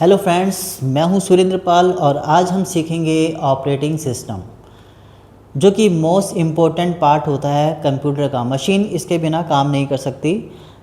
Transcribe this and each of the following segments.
Hello friends, मैं हूं सुरेंद्र पाल और आज हम सीखेंगे ऑपरेटिंग सिस्टम, जो कि मोस्ट इम्पोर्टेंट पार्ट होता है कंप्यूटर का। मशीन इसके बिना काम नहीं कर सकती।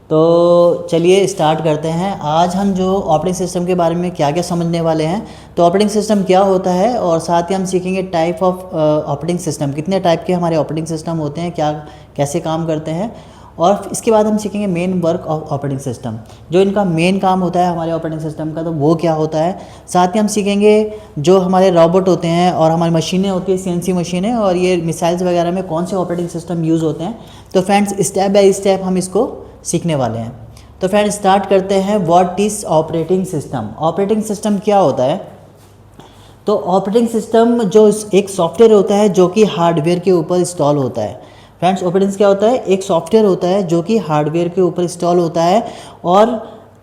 तो चलिए स्टार्ट करते हैं। आज हम जो ऑपरेटिंग सिस्टम के बारे में क्या क्या समझने वाले हैं, तो ऑपरेटिंग सिस्टम क्या होता है और साथ ही हम सीखेंगे टाइप ऑफ ऑपरेटिंग सिस्टम, कितने टाइप के हमारे ऑपरेटिंग सिस्टम होते हैं, क्या कैसे काम करते हैं। और इसके बाद हम सीखेंगे main work of operating system, जो इनका मेन काम होता है हमारे ऑपरेटिंग सिस्टम का, तो वो क्या होता है। साथ ही हम सीखेंगे जो हमारे रोबोट होते हैं और हमारी मशीनें होती हैं, सीएनसी मशीनें, और ये मिसाइल्स वगैरह में कौन से ऑपरेटिंग सिस्टम यूज़ होते हैं। तो फ्रेंड्स स्टेप बाय स्टेप हम इसको सीखने वाले हैं। तो फ्रेंड्स स्टार्ट करते हैं। What is operating system? Operating system क्या होता है? तो ऑपरेटिंग सिस्टम जो एक सॉफ्टवेयर होता है जो कि हार्डवेयर के ऊपर इंस्टॉल होता है। फ्रेंड्स ऑपरेटिंग क्या होता है? एक सॉफ्टवेयर होता है जो कि हार्डवेयर के ऊपर इंस्टॉल होता है, और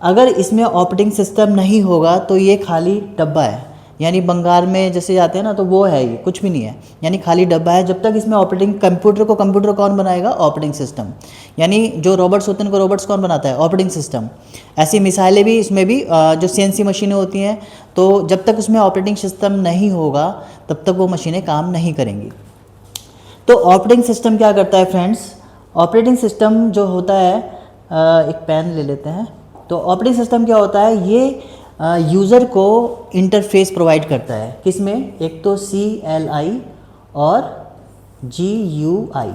अगर इसमें ऑपरेटिंग सिस्टम नहीं होगा तो ये खाली डब्बा है। यानी बंगाल में जैसे जाते हैं ना, तो वो है, ये कुछ भी नहीं है, यानी खाली डब्बा है। जब तक इसमें ऑपरेटिंग कंप्यूटर कौन बनाएगा? Operating system. यानी जो रोबोट्स होते हैं उनको रोबोट्स कौन बनाता है? Operating system. ऐसी मिसाइलें भी, इसमें भी जो सीएनसी मशीनें होती हैं, तो जब तक उसमें ऑपरेटिंग सिस्टम नहीं होगा तब तक वो मशीनें काम नहीं करेंगी। तो ऑपरेटिंग सिस्टम क्या करता है फ्रेंड्स? ऑपरेटिंग सिस्टम जो होता है, एक पेन ले लेते हैं। तो ऑपरेटिंग सिस्टम क्या होता है? ये यूज़र को इंटरफेस प्रोवाइड करता है। किसमें? एक तो CLI और GUI,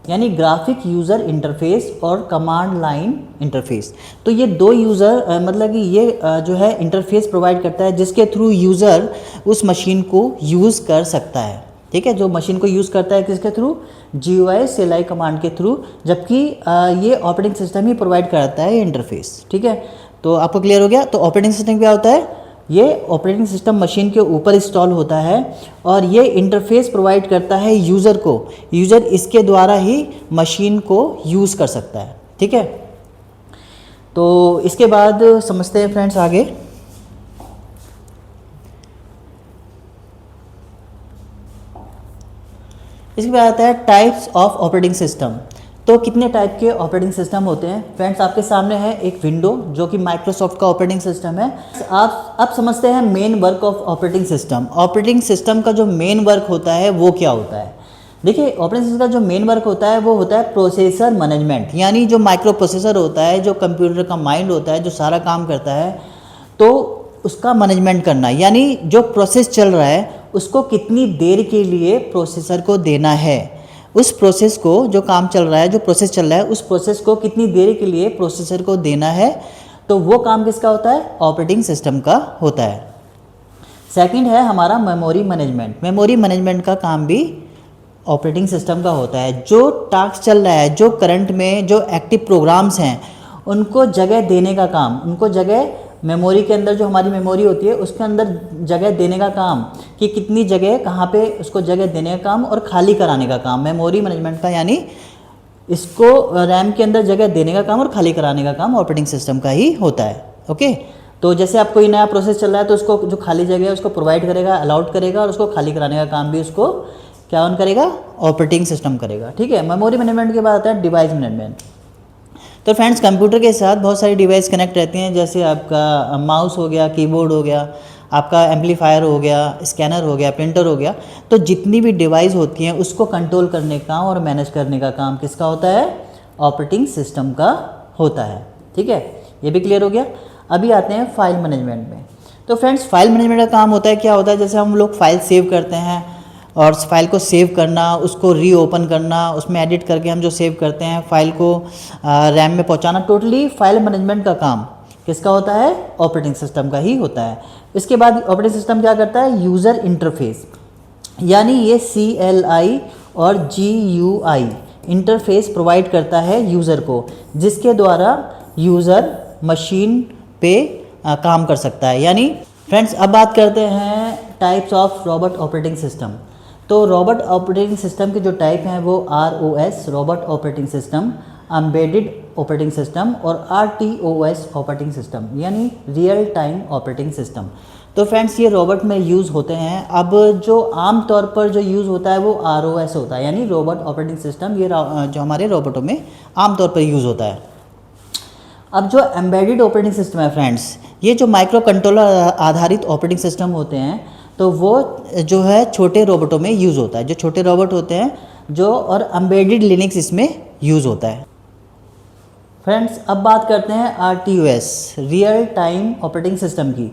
यानी ग्राफिक यूज़र इंटरफेस और कमांड लाइन इंटरफेस। तो ये दो यूज़र मतलब कि ये जो है इंटरफेस प्रोवाइड करता है, जिसके थ्रू यूज़र उस मशीन को यूज़ कर सकता है। ठीक है, जो मशीन को यूज़ करता है किसके थ्रू? GUI CLI कमांड के थ्रू, जबकि ये ऑपरेटिंग सिस्टम ही प्रोवाइड कराता है इंटरफेस। ठीक है, तो आपको क्लियर हो गया। तो ऑपरेटिंग सिस्टम क्या होता है? ये ऑपरेटिंग सिस्टम मशीन के ऊपर इंस्टॉल होता है और ये इंटरफेस प्रोवाइड करता है यूज़र को। यूज़र इसके द्वारा ही मशीन को यूज़ कर सकता है। ठीक है, तो इसके बाद समझते हैं फ्रेंड्स आगे। इसके बाद आता है टाइप्स ऑफ ऑपरेटिंग सिस्टम। तो कितने टाइप के ऑपरेटिंग सिस्टम होते हैं? फ्रेंड्स आपके सामने है एक विंडो जो कि माइक्रोसॉफ्ट का ऑपरेटिंग सिस्टम है। आप समझते हैं main work of operating system. Operating system का जो मेन वर्क होता है वो क्या होता है? देखिए, ऑपरेटिंग सिस्टम का जो मेन वर्क होता है वो होता है प्रोसेसर मैनेजमेंट। यानी जो माइक्रो प्रोसेसर होता है, जो कंप्यूटर का माइंड होता है, जो सारा काम करता है, तो उसका मैनेजमेंट करना। यानी जो प्रोसेस चल रहा है उसको कितनी देर के लिए प्रोसेसर को देना है, उस प्रोसेस को, जो काम चल रहा है, जो प्रोसेस चल रहा है, उस प्रोसेस को कितनी देर के लिए प्रोसेसर को देना है, तो वो काम किसका होता है? ऑपरेटिंग सिस्टम का होता है। सेकंड है हमारा मेमोरी मैनेजमेंट। मेमोरी मैनेजमेंट का काम भी ऑपरेटिंग सिस्टम का होता है। जो टास्क चल रहा है, जो करंट में जो एक्टिव प्रोग्राम्स हैं, उनको जगह देने का काम, उनको जगह मेमोरी के अंदर, जो हमारी मेमोरी होती है उसके अंदर जगह देने का काम, कि कितनी जगह, कहाँ पे उसको जगह देने का काम और खाली कराने का काम मेमोरी मैनेजमेंट का। यानी इसको रैम के अंदर जगह देने का काम और खाली कराने का काम ऑपरेटिंग सिस्टम का ही होता है। ओके, तो जैसे आप कोई नया प्रोसेस चल रहा है तो उसको जो खाली जगह है उसको प्रोवाइड करेगा, अलाउड करेगा, और उसको खाली कराने का काम भी उसको क्या ऑन करेगा? ऑपरेटिंग सिस्टम करेगा। ठीक है, मेमोरी मैनेजमेंट के बाद आता है डिवाइस मैनेजमेंट। तो फ्रेंड्स कंप्यूटर के साथ बहुत सारी डिवाइस कनेक्ट रहती हैं, जैसे आपका माउस हो गया, कीबोर्ड हो गया, आपका एम्पलीफायर हो गया, स्कैनर हो गया, प्रिंटर हो गया। तो जितनी भी डिवाइस होती हैं उसको कंट्रोल करने का और मैनेज करने का काम किसका होता है? ऑपरेटिंग सिस्टम का होता है। ठीक है, ये भी क्लियर हो गया। अभी आते हैं फाइल मैनेजमेंट में। तो फ्रेंड्स फाइल मैनेजमेंट का काम होता है, क्या होता है? जैसे हम लोग फाइल सेव करते हैं और फाइल को सेव करना, उसको रीओपन करना, उसमें एडिट करके हम जो सेव करते हैं फाइल को रैम में पहुंचाना, टोटली फाइल मैनेजमेंट का काम किसका होता है? ऑपरेटिंग सिस्टम का ही होता है। इसके बाद ऑपरेटिंग सिस्टम क्या करता है? यूज़र इंटरफेस, यानी ये CLI और GUI इंटरफेस प्रोवाइड करता है यूज़र को, जिसके द्वारा यूज़र मशीन पे काम कर सकता है। यानी फ्रेंड्स अब बात करते हैं types of robot operating system. तो रोबोट ऑपरेटिंग सिस्टम के जो टाइप हैं वो ROS robot operating system, embedded operating system, और RTOS ऑपरेटिंग सिस्टम, यानी रियल टाइम ऑपरेटिंग सिस्टम। तो फ्रेंड्स ये रोबोट में यूज़ होते हैं। अब जो आम तौर पर जो यूज़ होता है वो ROS होता है, यानी रोबोट ऑपरेटिंग सिस्टम। ये जो हमारे रोबोटों में आम तौर पर यूज़ होता है। अब जो एम्बेडेड ऑपरेटिंग सिस्टम है फ्रेंड्स, ये जो माइक्रो कंट्रोलर आधारित ऑपरेटिंग सिस्टम होते हैं, तो वो जो है छोटे रोबोटों में यूज़ होता है, जो छोटे रोबोट होते हैं जो, और एम्बेडेड लिनक्स इसमें यूज़ होता है। फ्रेंड्स अब बात करते हैं RTOS, real time operating system की।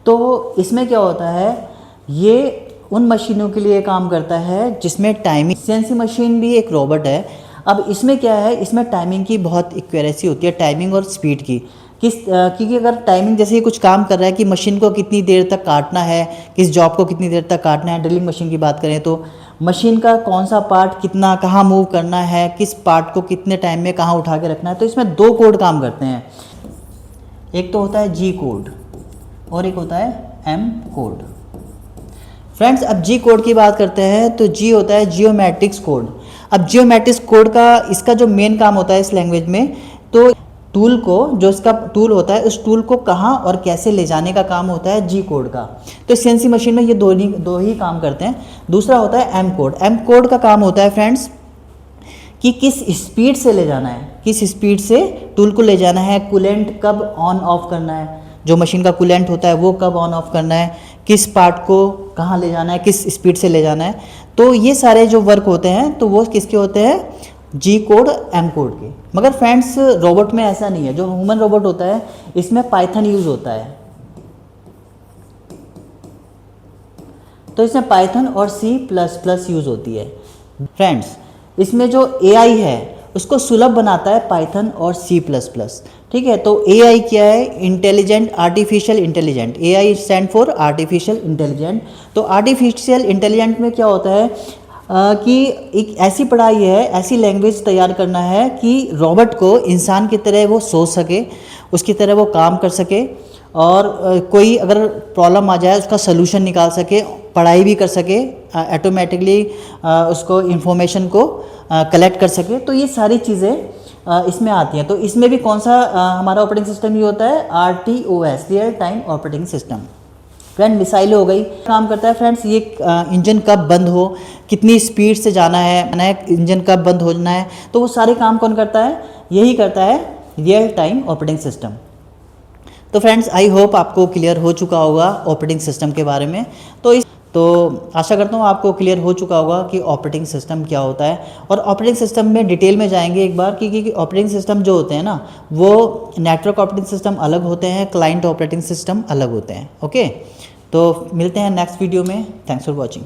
तो इसमें क्या होता है, ये उन मशीनों के लिए काम करता है जिसमें टाइमिंग, CNC मशीन भी एक रोबोट है। अब इसमें क्या है, इसमें टाइमिंग की बहुत एक्यूरेसी होती है, टाइमिंग और स्पीड की। क्योंकि अगर टाइमिंग जैसे ही कुछ काम कर रहा है कि मशीन को कितनी देर तक काटना है, किस जॉब को कितनी देर तक काटना है, ड्रिलिंग मशीन की बात करें तो मशीन का कौन सा पार्ट कितना कहाँ मूव करना है, किस पार्ट को कितने टाइम में कहाँ उठा के रखना है, तो इसमें 2 कोड काम करते हैं। एक तो होता है G कोड और एक होता है M कोड। फ्रेंड्स अब G कोड की बात करते हैं तो G होता है जियोमेट्रिक्स कोड। अब जियोमेट्रिक्स कोड का इसका जो मेन काम होता है इस लैंग्वेज में, तो टूल को, जो इसका टूल होता है उस टूल को कहाँ और कैसे ले जाने का काम होता है G कोड का। तो CNC मशीन में ये दो ही काम करते हैं। दूसरा होता है M कोड। M कोड का काम होता है फ्रेंड्स कि किस स्पीड से ले जाना है, किस स्पीड से टूल को ले जाना है, कूलेंट कब ऑन ऑफ करना है, जो मशीन का कूलेंट होता है वो कब ऑन ऑफ करना है, किस पार्ट को कहाँ ले जाना है, किस स्पीड से ले जाना है। तो ये सारे जो वर्क होते हैं तो वो किसके होते हैं, G कोड M कोड के। मगर फ्रेंड्स रोबोट में ऐसा नहीं है, जो ह्यूमन रोबोट होता है इसमें पाइथन यूज़ होता है। तो इसमें पाइथन और C++ यूज़ होती है। फ्रेंड्स इसमें जो AI है उसको सुलभ बनाता है पाइथन और C++। ठीक है, तो AI क्या है, intelligent artificial intelligent. AI stand for artificial intelligent. तो आर्टिफिशियल इंटेलिजेंट में क्या होता है कि एक ऐसी पढ़ाई है, ऐसी लैंग्वेज तैयार करना है कि रोबोट को इंसान की तरह वो सोच सके, उसकी तरह वो काम कर सके, और कोई अगर प्रॉब्लम आ जाए उसका सलूशन निकाल सके, पढ़ाई भी कर सके, ऑटोमेटिकली उसको इन्फॉर्मेशन को कलेक्ट कर सके। तो ये सारी चीज़ें इसमें आती हैं। तो इसमें भी कौन सा हमारा ऑपरेटिंग सिस्टम ये होता है, RTOS, real time operating system. Friend मिसाइलें हो गई, काम करता है फ्रेंड्स ये इंजन कब बंद हो, कितनी स्पीड से जाना है, इंजन कब बंद होना है, तो वो सारे काम कौन करता है, यही करता है रियल टाइम ऑपरेटिंग सिस्टम। तो फ्रेंड्स आई होप आपको क्लियर हो चुका होगा ऑपरेटिंग सिस्टम के बारे में। तो आशा करता हूँ आपको क्लियर हो चुका होगा कि ऑपरेटिंग सिस्टम क्या होता है। और ऑपरेटिंग सिस्टम में डिटेल में जाएंगे एक बार, क्योंकि ऑपरेटिंग सिस्टम जो होते हैं ना, वो नेटवर्क ऑपरेटिंग सिस्टम अलग होते हैं, क्लाइंट ऑपरेटिंग सिस्टम अलग होते हैं। ओके, तो मिलते हैं नेक्स्ट वीडियो में। Thanks for watching.